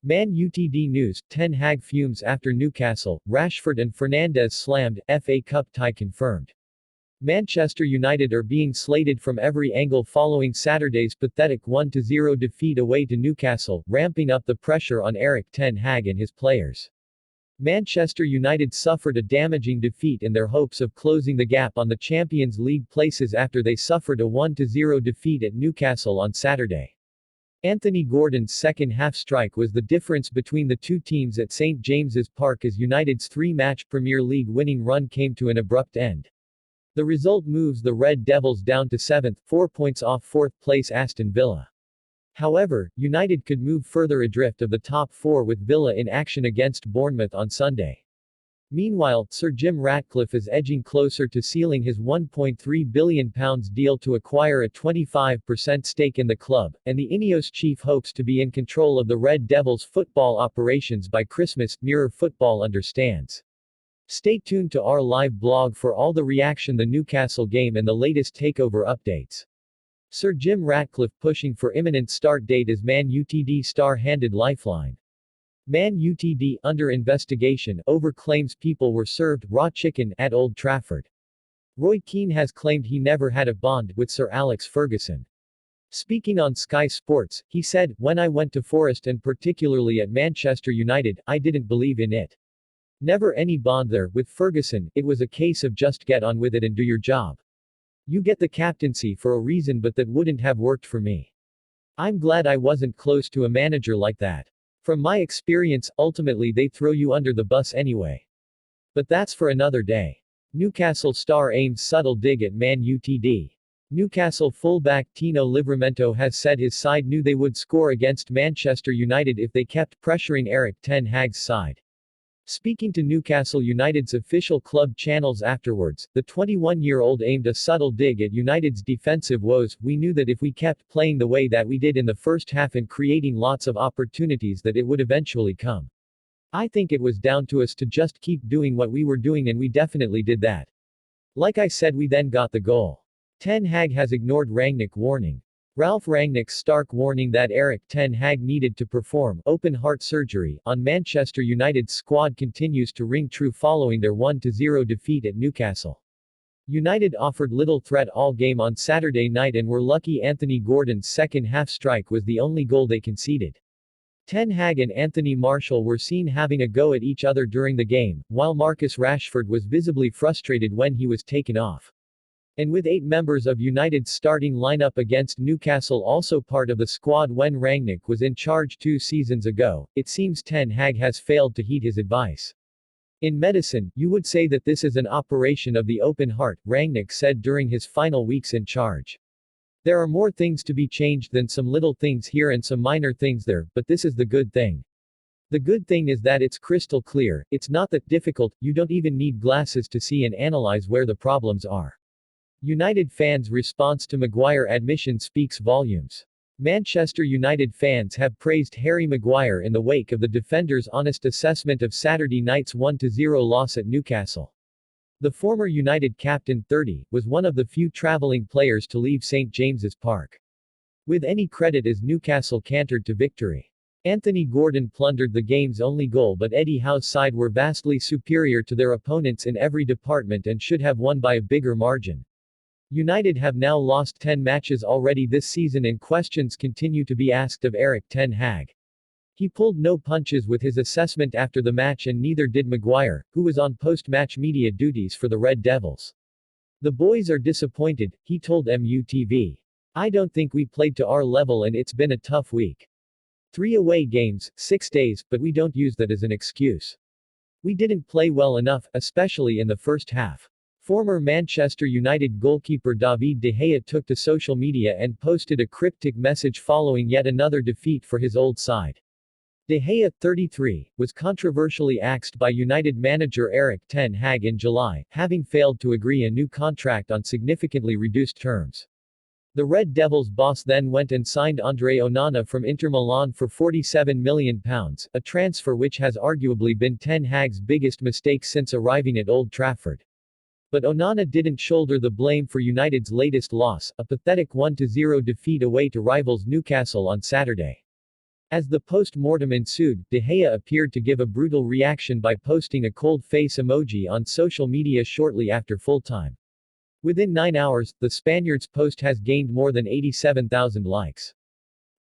Man Utd News, Ten Hag fumes after Newcastle, Rashford and Fernandes slammed, FA Cup tie confirmed. Manchester United are being slated from every angle following Saturday's pathetic 1-0 defeat away to Newcastle, ramping up the pressure on Erik ten Hag and his players. Manchester United suffered a damaging defeat in their hopes of closing the gap on the Champions League places after they suffered a 1-0 defeat at Newcastle on Saturday. Anthony Gordon's second-half strike was the difference between the two teams at St James's Park as United's three-match Premier League winning run came to an abrupt end. The result moves the Red Devils down to 7th, 4 points off 4th place Aston Villa. However, United could move further adrift of the top four with Villa in action against Bournemouth on Sunday. Meanwhile, Sir Jim Ratcliffe is edging closer to sealing his £1.3 billion deal to acquire a 25% stake in the club, and the Ineos chief hopes to be in control of the Red Devils' football operations by Christmas, Mirror Football understands. Stay tuned to our live blog for all the reaction the Newcastle game and the latest takeover updates. Sir Jim Ratcliffe pushing for imminent start date as Man Utd star-handed lifeline. Man Utd under investigation over claims people were served raw chicken at Old Trafford. Roy Keane has claimed he never had a bond with Sir Alex Ferguson. Speaking on Sky Sports, he said, "When I went to Forest and particularly at Manchester United, I didn't believe in it. Never any bond there. With Ferguson, it was a case of just get on with it and do your job. You get the captaincy for a reason, but that wouldn't have worked for me. I'm glad I wasn't close to a manager like that. From my experience, ultimately they throw you under the bus anyway. But that's for another day." Newcastle star aims subtle dig at Man Utd. Newcastle fullback Tino Livramento has said his side knew they would score against Manchester United if they kept pressuring Erik ten Hag's side. Speaking to Newcastle United's official club channels afterwards, the 21-year-old aimed a subtle dig at United's defensive woes. "We knew that if we kept playing the way that we did in the first half and creating lots of opportunities that it would eventually come. I think it was down to us to just keep doing what we were doing, and we definitely did that. Like I said, we then got the goal." Ten Hag has ignored Rangnick warning. Ralph Rangnick's stark warning that Erik ten Hag needed to perform open heart surgery on Manchester United's squad continues to ring true following their 1-0 defeat at Newcastle. United offered little threat all game on Saturday night and were lucky Anthony Gordon's second-half strike was the only goal they conceded. Ten Hag and Anthony Martial were seen having a go at each other during the game, while Marcus Rashford was visibly frustrated when he was taken off. And with 8 members of United's starting lineup against Newcastle also part of the squad when Rangnick was in charge 2 seasons ago, it seems Ten Hag has failed to heed his advice. "In medicine, you would say that this is an operation of the open heart," Rangnick said during his final weeks in charge. "There are more things to be changed than some little things here and some minor things there, but this is the good thing. The good thing is that it's crystal clear, it's not that difficult, you don't even need glasses to see and analyze where the problems are." United fans' response to Maguire admission speaks volumes. Manchester United fans have praised Harry Maguire in the wake of the defender's honest assessment of Saturday night's 1-0 loss at Newcastle. The former United captain, 30, was one of the few travelling players to leave St James's Park with any credit as Newcastle cantered to victory. Anthony Gordon plundered the game's only goal, but Eddie Howe's side were vastly superior to their opponents in every department and should have won by a bigger margin. United have now lost 10 matches already this season and questions continue to be asked of Erik ten Hag. He pulled no punches with his assessment after the match and neither did Maguire, who was on post-match media duties for the Red Devils. "The boys are disappointed," he told MUTV. "I don't think we played to our level and it's been a tough week. 3 away games, 6 days, but we don't use that as an excuse. We didn't play well enough, especially in the first half." Former Manchester United goalkeeper David De Gea took to social media and posted a cryptic message following yet another defeat for his old side. De Gea, 33, was controversially axed by United manager Erik ten Hag in July, having failed to agree a new contract on significantly reduced terms. The Red Devils boss then went and signed Andre Onana from Inter Milan for £47 million, a transfer which has arguably been ten Hag's biggest mistake since arriving at Old Trafford. But Onana didn't shoulder the blame for United's latest loss, a pathetic 1-0 defeat away to rivals Newcastle on Saturday. As the post-mortem ensued, De Gea appeared to give a brutal reaction by posting a cold face emoji on social media shortly after full-time. Within 9 hours, the Spaniard's post has gained more than 87,000 likes.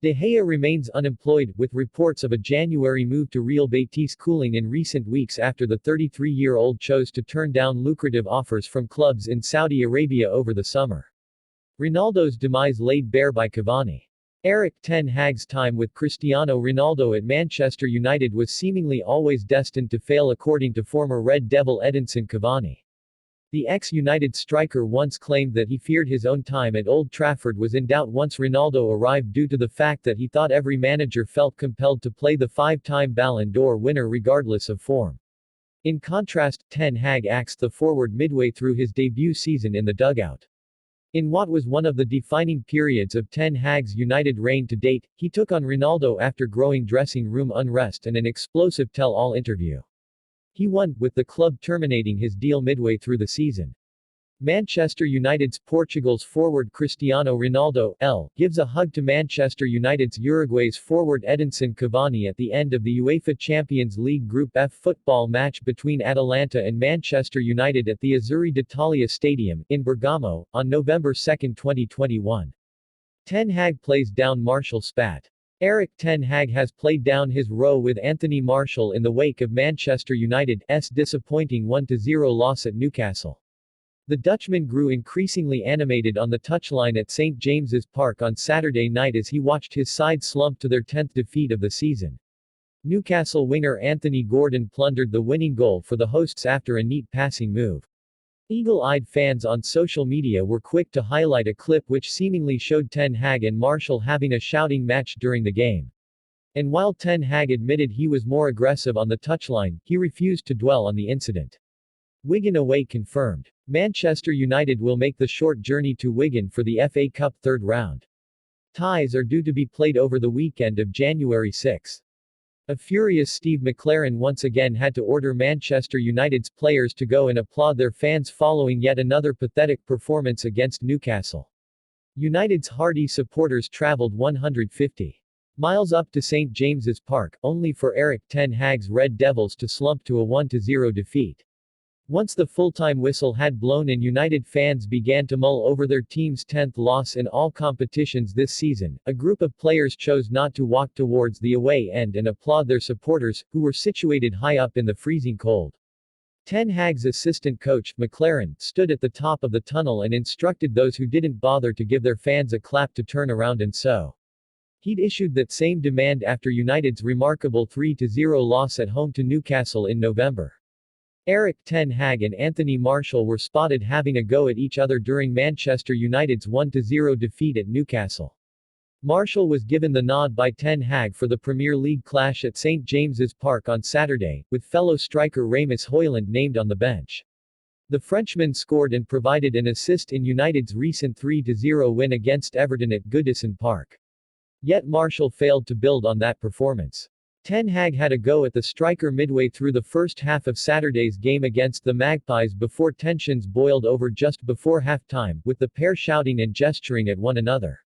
De Gea remains unemployed, with reports of a January move to Real Betis cooling in recent weeks after the 33-year-old chose to turn down lucrative offers from clubs in Saudi Arabia over the summer. Ronaldo's demise laid bare by Cavani. Erik ten Hag's time with Cristiano Ronaldo at Manchester United was seemingly always destined to fail according to former Red Devil Edinson Cavani. The ex-United striker once claimed that he feared his own time at Old Trafford was in doubt once Ronaldo arrived due to the fact that he thought every manager felt compelled to play the five-time Ballon d'Or winner regardless of form. In contrast, Ten Hag axed the forward midway through his debut season in the dugout. In what was one of the defining periods of Ten Hag's United reign to date, he took on Ronaldo after growing dressing room unrest and an explosive tell-all interview. He won, with the club terminating his deal midway through the season. Manchester United's Portugal's forward Cristiano Ronaldo, gives a hug to Manchester United's Uruguay's forward Edinson Cavani at the end of the UEFA Champions League Group F football match between Atalanta and Manchester United at the Azzurri d'Italia Stadium, in Bergamo, on November 2, 2021. Ten Hag plays down Martial spat. Erik ten Hag has played down his row with Anthony Martial in the wake of Manchester United's disappointing 1-0 loss at Newcastle. The Dutchman grew increasingly animated on the touchline at St James's Park on Saturday night as he watched his side slump to their 10th defeat of the season. Newcastle winger Anthony Gordon plundered the winning goal for the hosts after a neat passing move. Eagle-eyed fans on social media were quick to highlight a clip which seemingly showed Ten Hag and Martial having a shouting match during the game. And while Ten Hag admitted he was more aggressive on the touchline, he refused to dwell on the incident. Wigan away confirmed. Manchester United will make the short journey to Wigan for the FA Cup third round. Ties are due to be played over the weekend of January 6. A furious Steve McClaren once again had to order Manchester United's players to go and applaud their fans following yet another pathetic performance against Newcastle. United's hardy supporters travelled 150 miles up to St James's Park, only for Erik ten Hag's Red Devils to slump to a 1-0 defeat. Once the full-time whistle had blown and United fans began to mull over their team's 10th loss in all competitions this season, a group of players chose not to walk towards the away end and applaud their supporters, who were situated high up in the freezing cold. Ten Hag's assistant coach, McClaren, stood at the top of the tunnel and instructed those who didn't bother to give their fans a clap to turn around and so. He'd issued that same demand after United's remarkable 3-0 loss at home to Newcastle in November. Erik ten Hag and Anthony Martial were spotted having a go at each other during Manchester United's 1-0 defeat at Newcastle. Martial was given the nod by Ten Hag for the Premier League clash at St James's Park on Saturday, with fellow striker Rasmus Højlund named on the bench. The Frenchman scored and provided an assist in United's recent 3-0 win against Everton at Goodison Park. Yet Martial failed to build on that performance. Ten Hag had a go at the striker midway through the first half of Saturday's game against the Magpies before tensions boiled over just before half-time, with the pair shouting and gesturing at one another.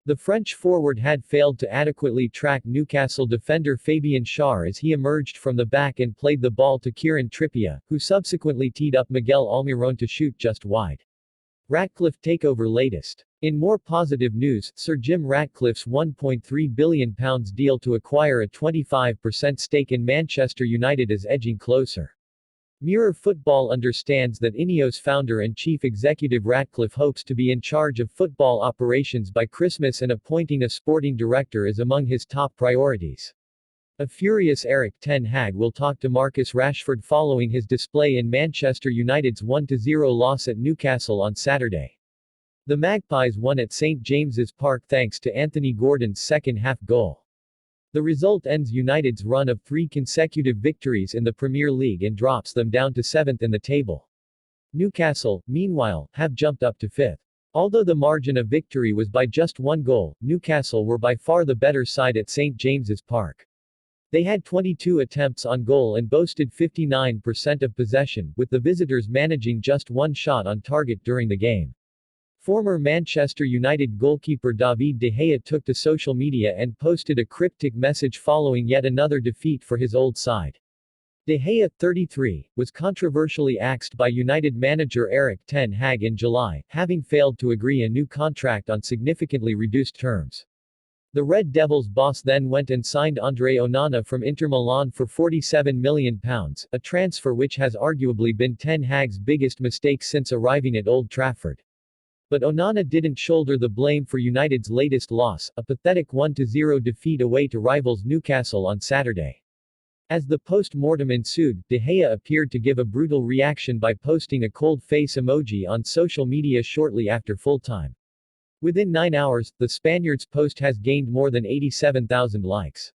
The French forward had failed to adequately track Newcastle defender Fabien Schär as he emerged from the back and played the ball to Kieran Trippier, who subsequently teed up Miguel Almiron to shoot just wide. Ratcliffe takeover latest. In more positive news, Sir Jim Ratcliffe's £1.3 billion deal to acquire a 25% stake in Manchester United is edging closer. Mirror Football understands that Ineos founder and chief executive Ratcliffe hopes to be in charge of football operations by Christmas, and appointing a sporting director is among his top priorities. A furious Erik ten Hag will talk to Marcus Rashford following his display in Manchester United's 1-0 loss at Newcastle on Saturday. The Magpies won at St James's Park thanks to Anthony Gordon's second-half goal. The result ends United's run of 3 consecutive victories in the Premier League and drops them down to 7th in the table. Newcastle, meanwhile, have jumped up to 5th. Although the margin of victory was by just 1 goal, Newcastle were by far the better side at St James's Park. They had 22 attempts on goal and boasted 59% of possession, with the visitors managing just 1 shot on target during the game. Former Manchester United goalkeeper David De Gea took to social media and posted a cryptic message following yet another defeat for his old side. De Gea, 33, was controversially axed by United manager Erik ten Hag in July, having failed to agree a new contract on significantly reduced terms. The Red Devils boss then went and signed Andre Onana from Inter Milan for £47 million, a transfer which has arguably been ten Hag's biggest mistake since arriving at Old Trafford. But Onana didn't shoulder the blame for United's latest loss, a pathetic 1-0 defeat away to rivals Newcastle on Saturday. As the post-mortem ensued, De Gea appeared to give a brutal reaction by posting a cold face emoji on social media shortly after full-time. Within 9 hours, the Spaniard's post has gained more than 87,000 likes.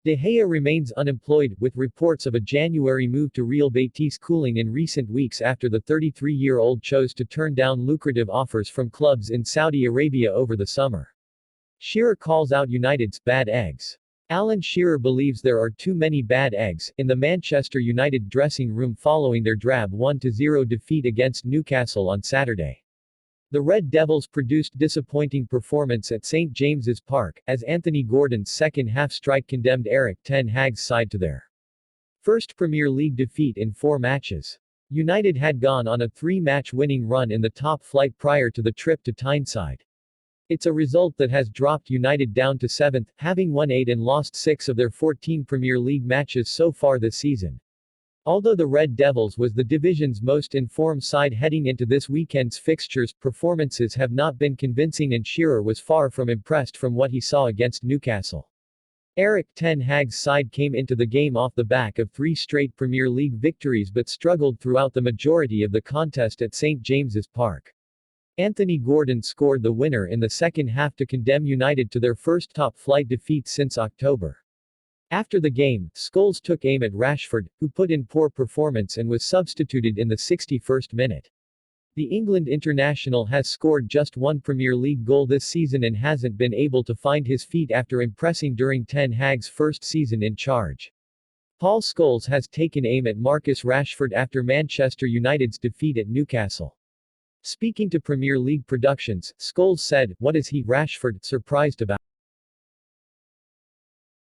De Gea remains unemployed, with reports of a January move to Real Betis cooling in recent weeks after the 33-year-old chose to turn down lucrative offers from clubs in Saudi Arabia over the summer. Shearer calls out United's bad eggs. Alan Shearer believes there are too many bad eggs in the Manchester United dressing room following their drab 1-0 defeat against Newcastle on Saturday. The Red Devils produced disappointing performance at St James's Park, as Anthony Gordon's second-half strike condemned Erik ten Hag's side to their first Premier League defeat in 4 matches. United had gone on a 3-match winning run in the top flight prior to the trip to Tyneside. It's a result that has dropped United down to 7th, having won 8 and lost 6 of their 14 Premier League matches so far this season. Although the Red Devils was the division's most informed side heading into this weekend's fixtures, performances have not been convincing and Shearer was far from impressed from what he saw against Newcastle. Erik ten Hag's side came into the game off the back of 3 straight Premier League victories but struggled throughout the majority of the contest at St James's Park. Anthony Gordon scored the winner in the second half to condemn United to their first top-flight defeat since October. After the game, Scholes took aim at Rashford, who put in poor performance and was substituted in the 61st minute. The England international has scored just 1 Premier League goal this season and hasn't been able to find his feet after impressing during ten Hag's first season in charge. Paul Scholes has taken aim at Marcus Rashford after Manchester United's defeat at Newcastle. Speaking to Premier League Productions, Scholes said, "What is he, Rashford, surprised about?